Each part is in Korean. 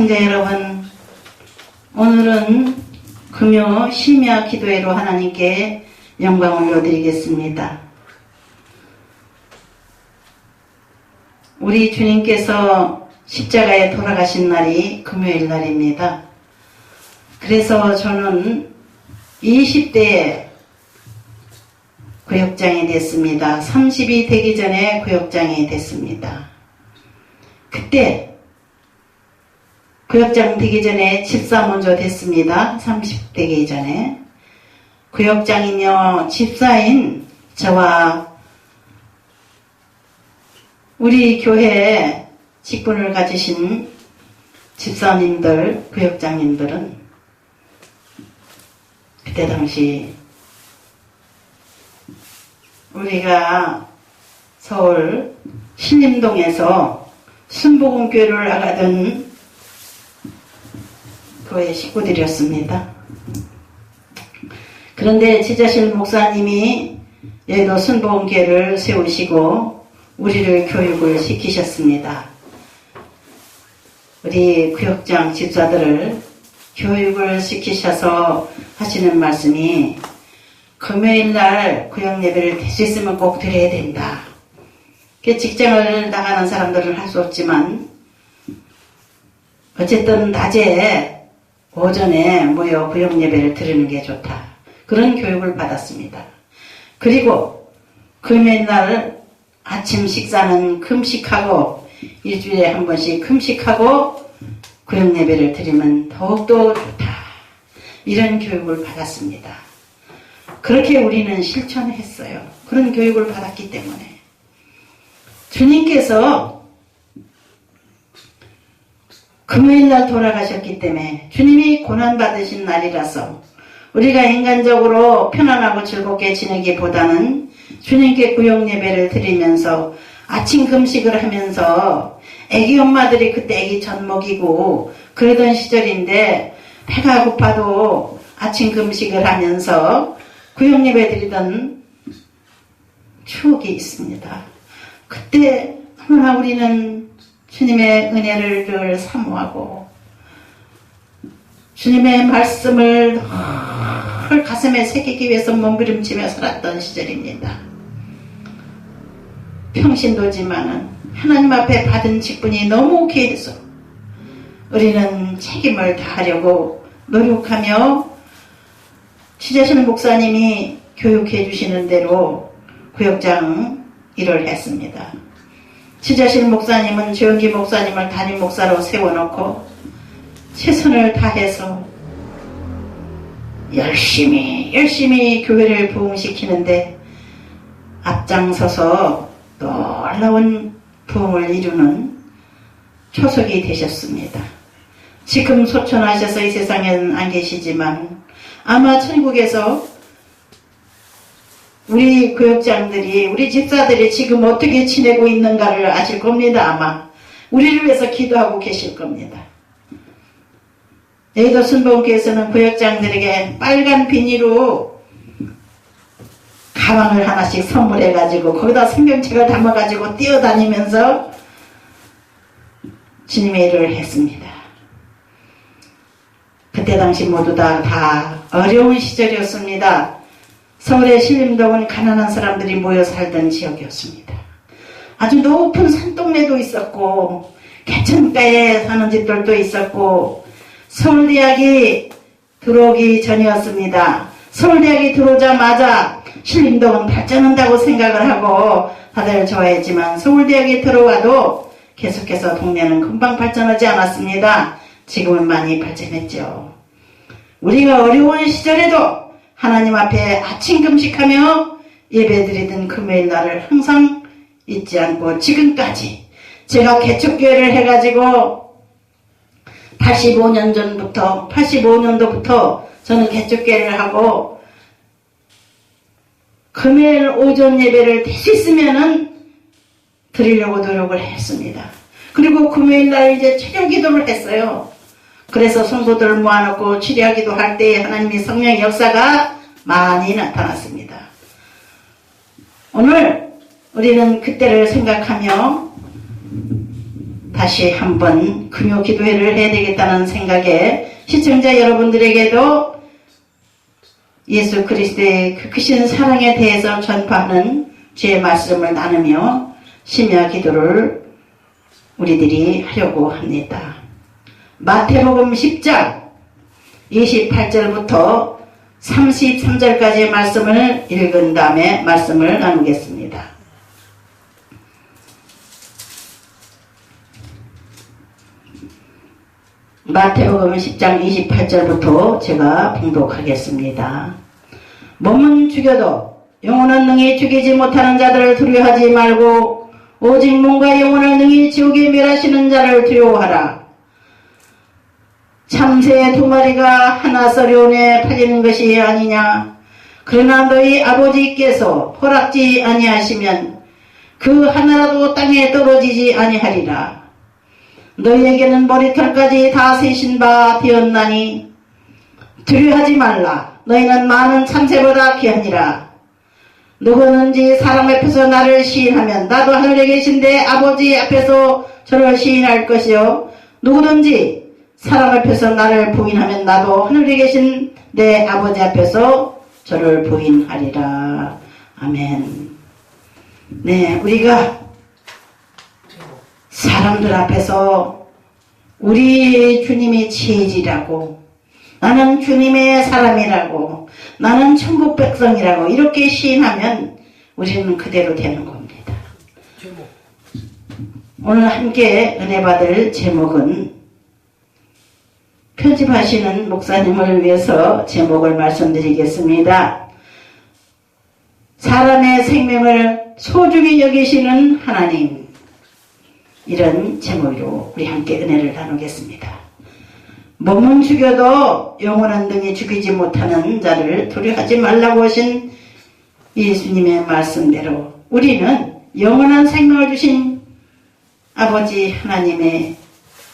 시청자 여러분, 오늘은 금요 심야 기도회로 하나님께 영광을 올려드리겠습니다. 우리 주님께서 십자가에 돌아가신 날이 금요일 날입니다. 그래서 저는 20대에 구역장이 됐습니다. 30이 되기 전에 구역장이 됐습니다. 그때 구역장 되기 전에 집사 먼저 됐습니다. 30 되기 전에. 구역장이며 집사인 저와 우리 교회에 직분을 가지신 집사님들, 구역장님들은 그때 당시 우리가 서울 신림동에서 순복음교회를 나가던 교회 식구들이었습니다. 그런데 지자실 목사님이 여의도 순복음교회를 세우시고 우리를 교육을 시키셨습니다. 우리 구역장 집사들을 교육을 시키셔서 하시는 말씀이 금요일날 구역 예배를 될 수 있으면 꼭 드려야 된다. 직장을 나가는 사람들은 할 수 없지만 어쨌든 낮에 오전에 모여 구역 예배를 드리는 게 좋다. 그런 교육을 받았습니다. 그리고 금요일날 아침 식사는 금식하고 일주일에 한 번씩 금식하고 구역 예배를 드리면 더욱더 좋다. 이런 교육을 받았습니다. 그렇게 우리는 실천했어요. 그런 교육을 받았기 때문에. 주님께서 금요일날 돌아가셨기 때문에 주님이 고난받으신 날이라서 우리가 인간적으로 편안하고 즐겁게 지내기보다는 주님께 구역 예배를 드리면서 아침 금식을 하면서 애기 엄마들이 그때 애기 젖 먹이고 그러던 시절인데 배가 고파도 아침 금식을 하면서 구역 예배 드리던 추억이 있습니다. 그때 너무나 우리는 주님의 은혜를 늘 사모하고 주님의 말씀을 늘 가슴에 새기기 위해서 몸부림치며 살았던 시절입니다. 평신도지만은 하나님 앞에 받은 직분이 너무 귀해서 우리는 책임을 다하려고 노력하며 지자실 목사님이 교육해 주시는 대로 구역장 일을 했습니다. 지자실 목사님은 조영기 목사님을 담임 목사로 세워놓고 최선을 다해서 열심히 교회를 부흥시키는데 앞장서서 놀라운 부흥을 이루는 초석이 되셨습니다. 지금 소천하셔서 이 세상에는 안 계시지만 아마 천국에서 우리 구역장들이, 우리 집사들이 지금 어떻게 지내고 있는가를 아실 겁니다. 아마 우리를 위해서 기도하고 계실 겁니다. 여의도 순복음교회에서는 구역장들에게 빨간 비닐로 가방을 하나씩 선물해가지고 거기다 성경책을 담아가지고 뛰어다니면서 주님의 일을 했습니다. 그때 당시 모두 다 어려운 시절이었습니다. 서울의 신림동은 가난한 사람들이 모여 살던 지역이었습니다. 아주 높은 산동네도 있었고 개천가에 사는 집들도 있었고 서울대학이 들어오기 전이었습니다. 서울대학이 들어오자마자 신림동은 발전한다고 생각을 하고 다들 좋아했지만 서울대학이 들어와도 계속해서 동네는 금방 발전하지 않았습니다. 지금은 많이 발전했죠. 우리가 어려운 시절에도 하나님 앞에 아침 금식하며 예배드리던 금요일 날을 항상 잊지 않고 지금까지 제가 개척교회를 해가지고 85년도부터 저는 개척교회를 하고 금요일 오전 예배를 될 수 있으면은 드리려고 노력을 했습니다. 그리고 금요일 날 이제 체력 기도를 했어요. 그래서 성도들을 모아놓고 치료하기도 할 때 하나님의 성령의 역사가 많이 나타났습니다. 오늘 우리는 그때를 생각하며 다시 한번 금요 기도회를 해야 되겠다는 생각에 시청자 여러분들에게도 예수 그리스도의 그 크신 사랑에 대해서 전파하는 주의 말씀을 나누며 심야 기도를 우리들이 하려고 합니다. 마태복음 10장 28절부터 33절까지의 말씀을 읽은 다음에 말씀을 나누겠습니다. 마태복음 10장 28절부터 제가 봉독하겠습니다. 몸은 죽여도 영혼은 능히 죽이지 못하는 자들을 두려워하지 말고 오직 몸과 영혼을 능히 지옥에 멸하시는 자를 두려워하라. 참새 2마리가 하나 서려온에 팔리는 것이 아니냐. 그러나 너희 아버지께서 허락지 아니하시면 그 하나라도 땅에 떨어지지 아니하리라. 너희에게는 머리털까지 다 세신 바 되었나니 두려워하지 말라. 너희는 많은 참새보다 귀하니라. 누구든지 사람 앞에서 나를 시인하면 나도 하늘에 계신데 아버지 앞에서 저를 시인할 것이요 누구든지 사람 앞에서 나를 부인하면 나도 하늘에 계신 내 아버지 앞에서 저를 부인하리라. 아멘. 네, 우리가 사람들 앞에서 우리 주님이 죄지라고, 나는 주님의 사람이라고, 나는 천국 백성이라고 이렇게 시인하면 우리는 그대로 되는 겁니다. 오늘 함께 은혜 받을 제목은 편집하시는 목사님을 위해서 제목을 말씀드리겠습니다. 사람의 생명을 소중히 여기시는 하나님, 이런 제목으로 우리 함께 은혜를 나누겠습니다. 몸은 죽여도 영혼은 능히 죽이지 못하는 자를 두려워하지 말라고 하신 예수님의 말씀대로 우리는 영원한 생명을 주신 아버지 하나님의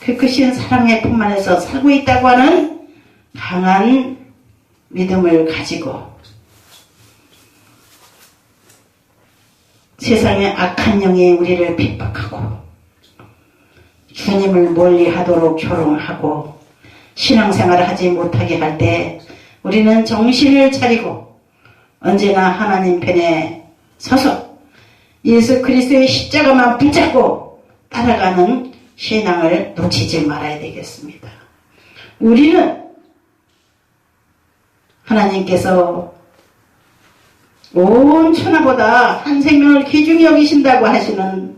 그 크신 사랑의 품 안에서 살고 있다고 하는 강한 믿음을 가지고 세상의 악한 영이 우리를 핍박하고 주님을 멀리하도록 조롱하고 신앙생활을 하지 못하게 할 때 우리는 정신을 차리고 언제나 하나님 편에 서서 예수 그리스도의 십자가만 붙잡고 따라가는 신앙을 놓치지 말아야 되겠습니다. 우리는 하나님께서 온 천하보다 한 생명을 귀중히 여기신다고 하시는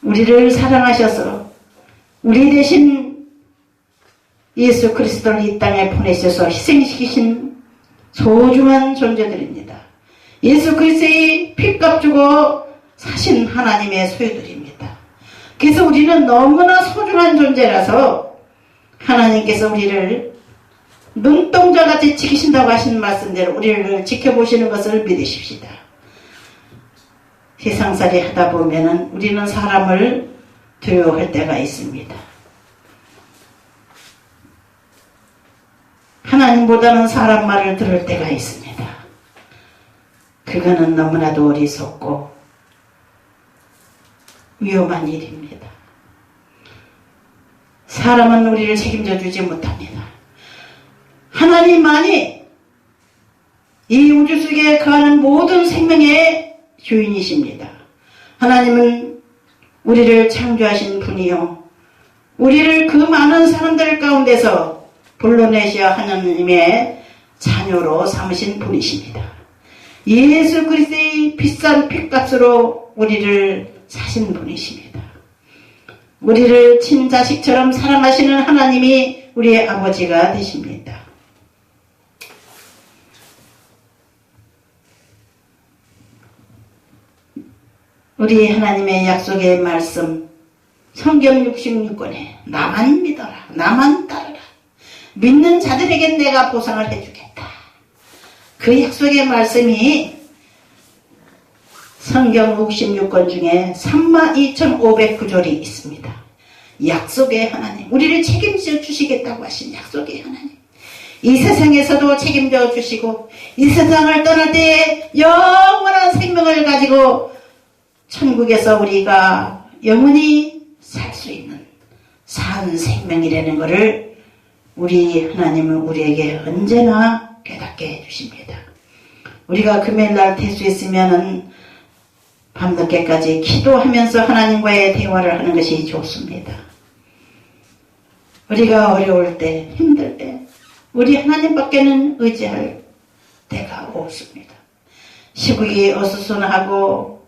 우리를 사랑하셔서 우리 대신 예수 그리스도를 이 땅에 보내셔서 희생시키신 소중한 존재들입니다. 예수 그리스도의 피값 주고 사신 하나님의 소유들입니다. 그래서 우리는 너무나 소중한 존재라서 하나님께서 우리를 눈동자같이 지키신다고 하신 말씀대로 우리를 지켜보시는 것을 믿으십시다. 세상살이 하다 보면은 우리는 사람을 두려워할 때가 있습니다. 하나님보다는 사람 말을 들을 때가 있습니다. 그거는 너무나도 어리석고 위험한 일입니다. 사람은 우리를 책임져 주지 못합니다. 하나님만이 이 우주 속에 거하는 모든 생명의 주인이십니다. 하나님은 우리를 창조하신 분이요 우리를 그 많은 사람들 가운데서 불러내셔 하나님의 자녀로 삼으신 분이십니다. 예수 그리스도의 비싼 핏값으로 우리를 사신 분이십니다. 우리를 친자식처럼 사랑하시는 하나님이 우리의 아버지가 되십니다. 우리 하나님의 약속의 말씀 성경 66권에 나만 믿어라, 나만 따르라, 믿는 자들에겐 내가 보상을 해주겠다. 그 약속의 말씀이 성경 66권 중에 32,509절이 있습니다. 약속의 하나님, 우리를 책임져 주시겠다고 하신 약속의 하나님, 이 세상에서도 책임져 주시고 이 세상을 떠날 때에 영원한 생명을 가지고 천국에서 우리가 영원히 산 생명이라는 것을 우리 하나님은 우리에게 언제나 깨닫게 해주십니다. 우리가 금요일날 퇴수했으면은 밤늦게까지 기도하면서 하나님과의 대화를 하는 것이 좋습니다. 우리가 어려울 때, 힘들 때 우리 하나님밖에는 의지할 때가 없습니다. 시국이 어수선하고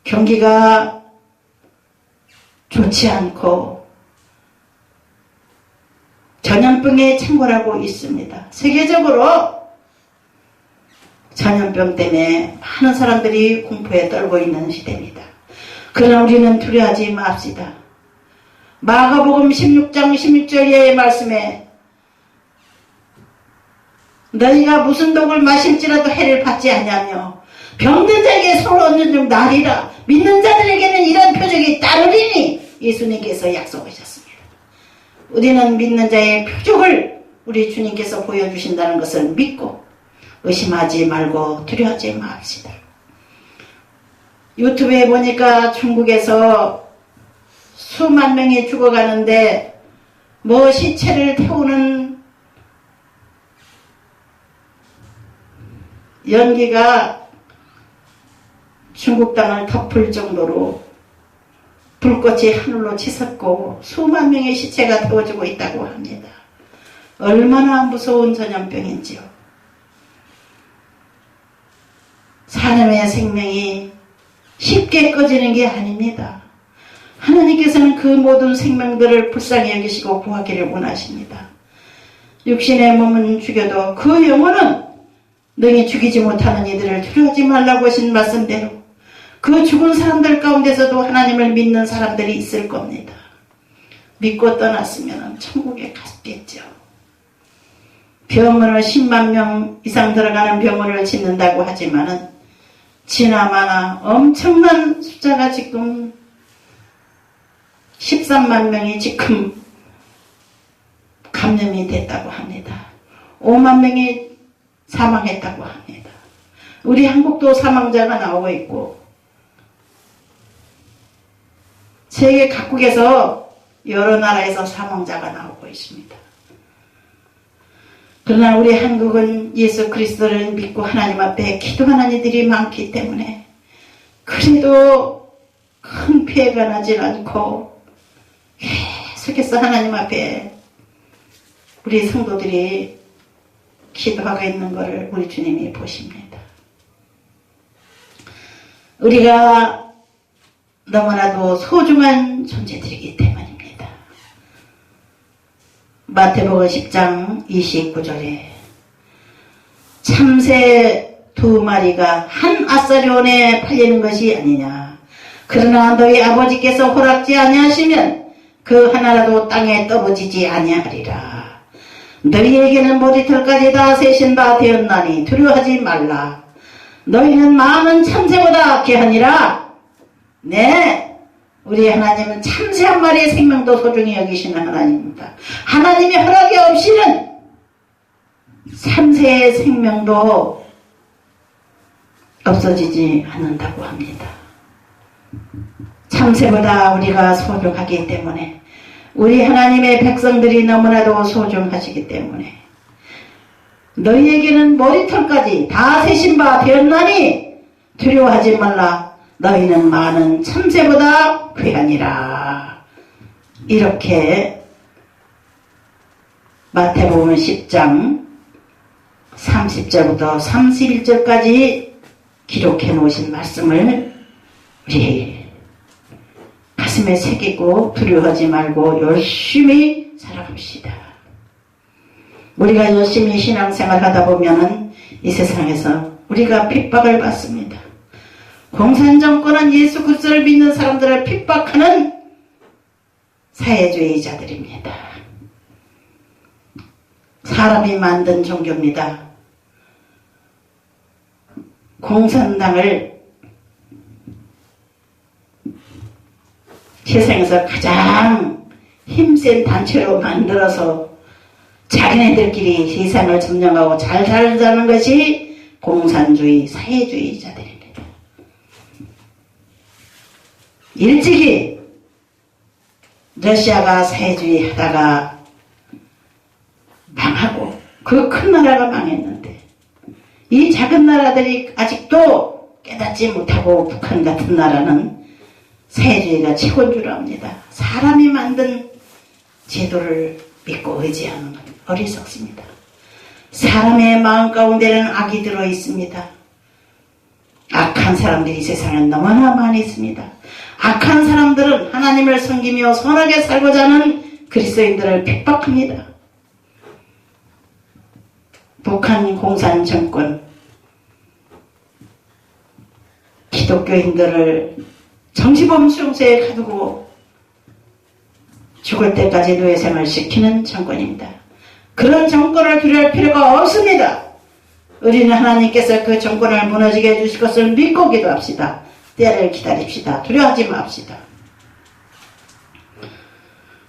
경기가 좋지 않고 전염병에 창궐하고 있습니다. 세계적으로 전염병 때문에 많은 사람들이 공포에 떨고 있는 시대입니다. 그러나 우리는 두려워하지 맙시다. 마가복음 16장 16절의 말씀에 너희가 무슨 독을 마실지라도 해를 받지 아니하며 병든 자에게 손을 얹는 중 나리라. 믿는 자들에게는 이런 표적이 따르리니 예수님께서 약속하셨습니다. 우리는 믿는 자의 표적을 우리 주님께서 보여주신다는 것을 믿고 의심하지 말고 두려워하지 맙시다. 유튜브에 보니까 중국에서 수만 명이 죽어가는데 뭐 시체를 태우는 연기가 중국 땅을 덮을 정도로 불꽃이 하늘로 치솟고 수만 명의 시체가 태워지고 있다고 합니다. 얼마나 무서운 전염병인지요. 사람의 생명이 쉽게 꺼지는 게 아닙니다. 하나님께서는 그 모든 생명들을 불쌍히 여기시고 구하기를 원하십니다. 육신의 몸은 죽여도 그 영혼은 능히 죽이지 못하는 이들을 두려워하지 말라고 하신 말씀대로 그 죽은 사람들 가운데서도 하나님을 믿는 사람들이 있을 겁니다. 믿고 떠났으면 천국에 갔겠죠. 병원을 10만 명 이상 들어가는 병원을 짓는다고 하지만은 지나마나 엄청난 숫자가 지금 13만 명이 지금 감염이 됐다고 합니다. 5만 명이 사망했다고 합니다. 우리 한국도 사망자가 나오고 있고 세계 각국에서 여러 나라에서 사망자가 나오고 있습니다. 그러나 우리 한국은 예수 그리스도를 믿고 하나님 앞에 기도하는 이들이 많기 때문에 그래도 큰 피해가 나질 않고 계속해서 하나님 앞에 우리 성도들이 기도하고 있는 것을 우리 주님이 보십니다. 우리가 너무나도 소중한 존재들이기 때문입니다. 마태복음 10장 29절에 참새 2마리가 한 아사리온에 팔리는 것이 아니냐. 그러나 너희 아버지께서 허락지 아니하시면 그 하나라도 땅에 떨어지지 아니하리라. 너희에게는 머리털까지 다 세신 바 되었나니 두려워하지 말라. 너희는 많은 참새보다 귀하니라. 네, 우리 하나님은 참새 한 마리의 생명도 소중히 여기시는 하나님입니다. 하나님의 허락이 없이는 참새의 생명도 없어지지 않는다고 합니다. 참새보다 우리가 소중하기 때문에 우리 하나님의 백성들이 너무나도 소중하시기 때문에 너희에게는 머리털까지 다 세신 바 되었나니 두려워하지 말라. 너희는 많은 참새보다 귀하니라. 이렇게 마태복음 10장 30절부터 31절까지 기록해 놓으신 말씀을 우리 가슴에 새기고 두려워하지 말고 열심히 살아갑시다. 우리가 열심히 신앙생활 하다 보면은 이 세상에서 우리가 핍박을 받습니다. 공산정권은 예수 그리스도를 믿는 사람들을 핍박하는 사회주의자들입니다. 사람이 만든 종교입니다. 공산당을 세상에서 가장 힘센 단체로 만들어서 자기네들끼리 세상을 점령하고 잘 살자는 것이 공산주의, 사회주의자들입니다. 일찍이 러시아가 사회주의 하다가 망하고 그 큰 나라가 망했는데 이 작은 나라들이 아직도 깨닫지 못하고 북한 같은 나라는 사회주의가 최고인 줄 압니다. 사람이 만든 제도를 믿고 의지하는 건 어리석습니다. 사람의 마음 가운데는 악이 들어 있습니다. 악한 사람들이 세상에 너무나 많이 있습니다. 악한 사람들은 하나님을 섬기며 선하게 살고자 하는 그리스도인들을 핍박합니다. 북한 공산 정권 기독교인들을 정시범 수용소에 가두고 죽을 때까지 노예생활을 시키는 정권입니다. 그런 정권을 두려울 필요가 없습니다. 우리는 하나님께서 그 정권을 무너지게 해주실 것을 믿고 기도합시다. 때를 기다립시다. 두려워하지 맙시다.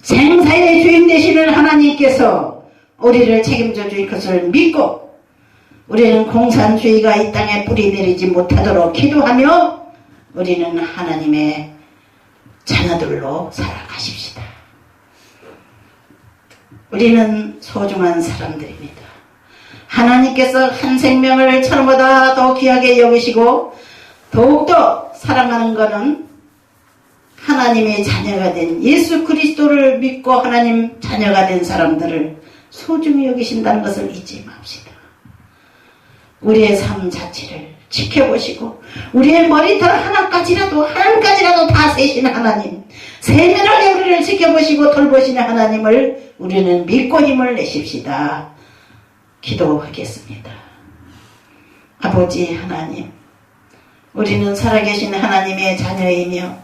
생사의 주인 되시는 하나님께서 우리를 책임져 주실 것을 믿고 우리는 공산주의가 이 땅에 뿌리 내리지 못하도록 기도하며 우리는 하나님의 자녀들로 살아가십시다. 우리는 소중한 사람들입니다. 하나님께서 한 생명을 천보다 더 귀하게 여기시고 더욱더 사랑하는 것은 하나님의 자녀가 된 예수 그리스도를 믿고 하나님 자녀가 된 사람들을 소중히 여기신다는 것을 잊지 맙시다. 우리의 삶 자체를 지켜보시고 우리의 머리털 하나까지라도 다 세신 하나님, 세면하게 우리를 지켜보시고 돌보시는 하나님을 우리는 믿고 힘을 내십시다. 기도하겠습니다. 아버지 하나님, 우리는 살아계신 하나님의 자녀이며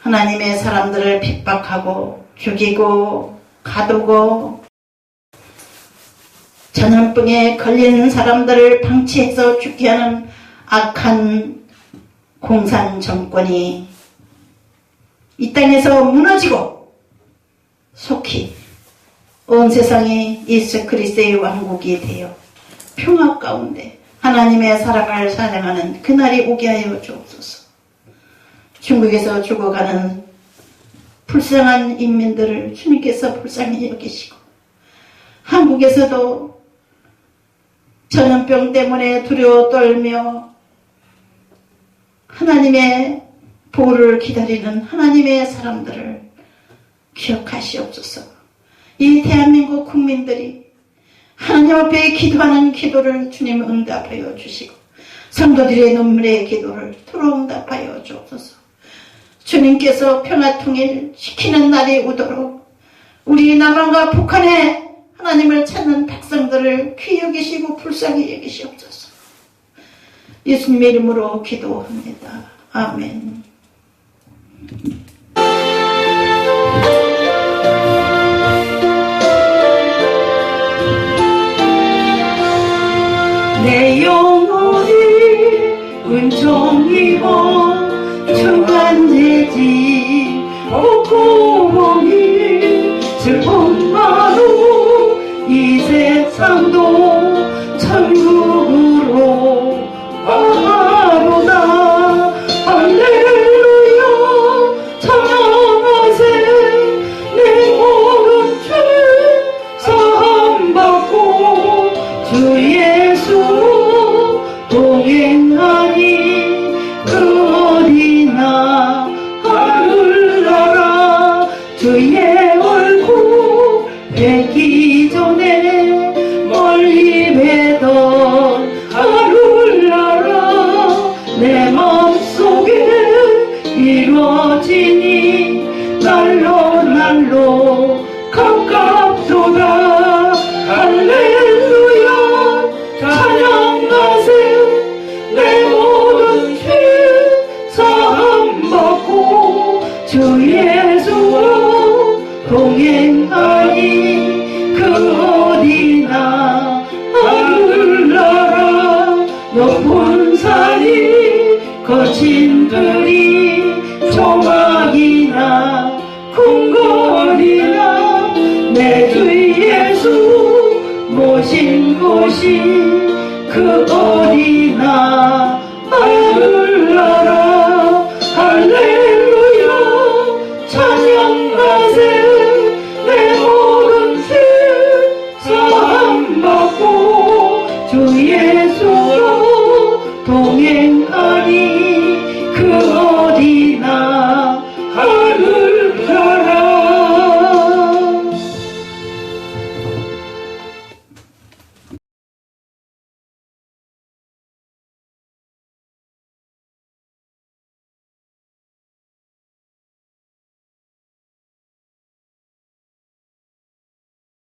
하나님의 사람들을 핍박하고 죽이고 가두고 전염병에 걸린 사람들을 방치해서 죽게 하는 악한 공산 정권이 이 땅에서 무너지고 속히 온 세상이 예수 그리스도의 왕국이 되어 평화 가운데 하나님의 사랑을 사랑하는 그날이 오게 하여 주옵소서. 중국에서 죽어가는 불쌍한 인민들을 주님께서 불쌍히 여기시고 한국에서도 전염병 때문에 두려워 떨며 하나님의 보호를 기다리는 하나님의 사람들을 기억하시옵소서. 이 대한민국 국민들이 하나님 앞에 기도하는 기도를 주님 응답하여 주시고 성도들의 눈물의 기도를 두루 응답하여 주옵소서. 주님께서 평화통일 시키는 날이 오도록 우리 남한과 북한에 하나님을 찾는 백성들을 귀히 여기시고 불쌍히 여기시옵소서. 예수님의 이름으로 기도합니다. 아멘. 내 영혼이 은총 입어 주간제지 옥고봉이 슬픔마로 이 세상도 천국으로 가로다. 할렐루야 찬양하세. 내 모든 죄 사함받고 주 예수 동행하니 그 어디나 하늘나라. 주의 얼굴 뵙기 전에 멀리 뵈던 하늘나라. 내 맘속에 이루어지니 날로 가깝도다. 할렐루야 찬양하세. 내 모든 죄 사함받고 주 예수와 동행하니 그 어디나 하늘나라. 높은 산이 거친 들이 조막이나 궁궐이나 내 주 예수 모신 곳이 그 어디나